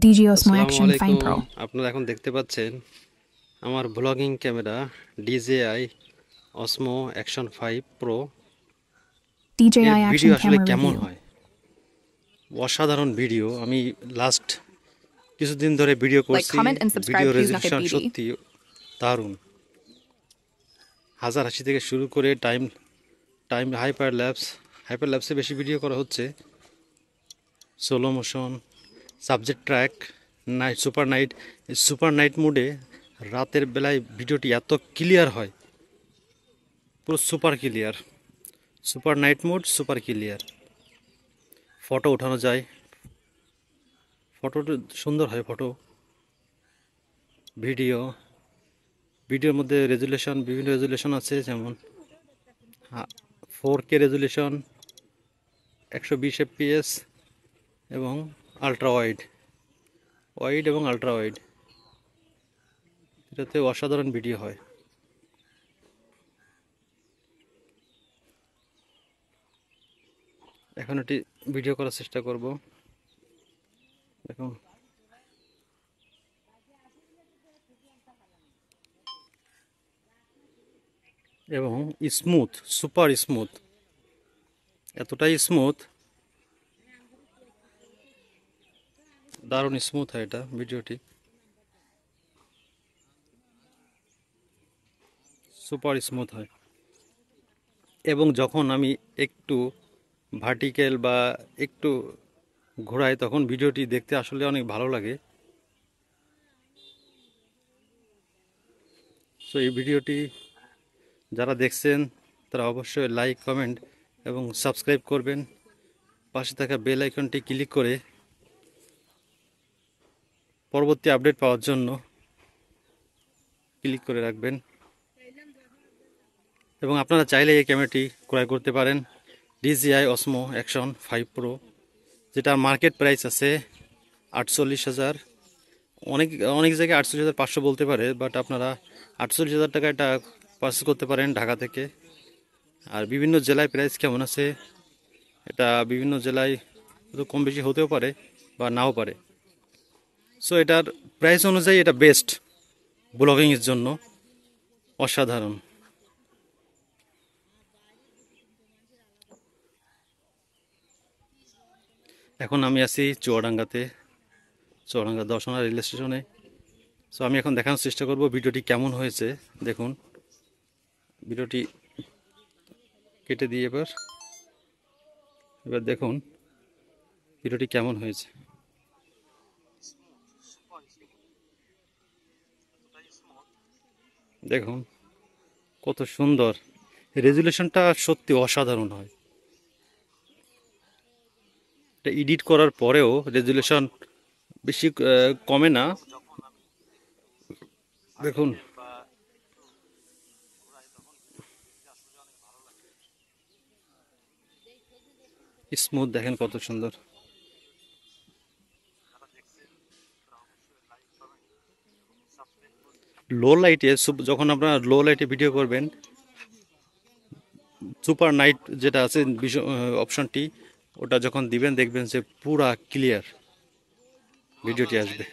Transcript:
DJI Osmo আসসালামু Action Fine আলাইকুম। Pro. আপনারা এখন দেখতে পাচ্ছেন আমার blogging camera DJI Osmo Action 5 Pro এর DJI ভিডিও Action আসলে Camera কেমন Review. হয়। অসাধারণ ভিডিও। আমি লাস্ট কিছুদিন ধরে ভিডিও Like, করছি। comment and video subscribe, please, resolution Naked সত্যি দারুণ। 1080 থেকে শুরু করে টাইম টাইম হাইপার ল্যাপসে বেশি ভিডিও করা হচ্ছে। Solo motion, subject track, super night মোডে রাতের বেলায় ভিডিওটি এত ক্লিয়ার হয়, পুরো super night mode super clear. Photo ওঠানো যায়, ফটোটা সুন্দর হয়। ভিডিওর মধ্যে বিভিন্ন রেজুলেশন আছে, যেমন 4K রেজুলেশন, 120 FPS এবং আলট্রা ওয়াইড এবং আলট্রা ওয়াইড। এটাতে অসাধারণ ভিডিও হয়। এখন এটি ভিডিও করার চেষ্টা করব। দেখুন, এবং সুপার স্মুথ, এতটাই স্মুথ, দারুণ স্মুথ হয় এটা ভিডিওটি, সুপার স্মুথ হয়। এবং যখন আমি একটু ভার্টিক্যাল বা একটু ঘোরাই, তখন ভিডিওটি দেখতে আসলে অনেক ভালো লাগে। তো এই ভিডিওটি যারা দেখছেন তারা অবশ্যই লাইক, কমেন্ট এবং সাবস্ক্রাইব করবেন। পাশে থাকা বেল আইকনটি ক্লিক করে পরবর্তী আপডেট পাওয়ার জন্য ক্লিক করে রাখবেন। এবং আপনারা চাইলে এই ক্যামেরাটি ক্রয় করতে পারেন, DJI Osmo Action 5 Pro, যেটা মার্কেট প্রাইস আছে 48,000। অনেক অনেক জায়গায় 48,500 বলতে পারে, বাট আপনারা 48,000 টাকা এটা পারচেস করতে পারেন ঢাকা থেকে। আর বিভিন্ন জেলায় প্রাইস কেমন আছে, এটা বিভিন্ন জেলায় কম বেশি হতেও পারে বা নাও পারে। সো এটার প্রাইস অনুযায়ী এটা বেস্ট ব্লগিংয়ের জন্য, অসাধারণ। এখন আমি আছি চুয়াডাঙ্গা দর্শনা রেল স্টেশনে। সো আমি এখন দেখানোর চেষ্টা করব ভিডিওটি কেমন হয়েছে। দেখুন, ভিডিওটি কেটে দিয়ে এবার দেখুন ভিডিওটি কেমন হয়েছে। দেখুন কত সুন্দর, রেজুলেশনটা সত্যি অসাধারণ হয়। এটা এডিট করার পরেও রেজুলেশন বেশি কমে না। দেখুন, স্মুথ, দেখেন কত সুন্দর। যখন আপনারা লো লাইটে ভিডিও করবেন, সুপার নাইট যেটা আছে অপশনটি, ওটা যখন দিবেন দেখবেন যে পুরা ক্লিয়ার ভিডিওটি আসবে।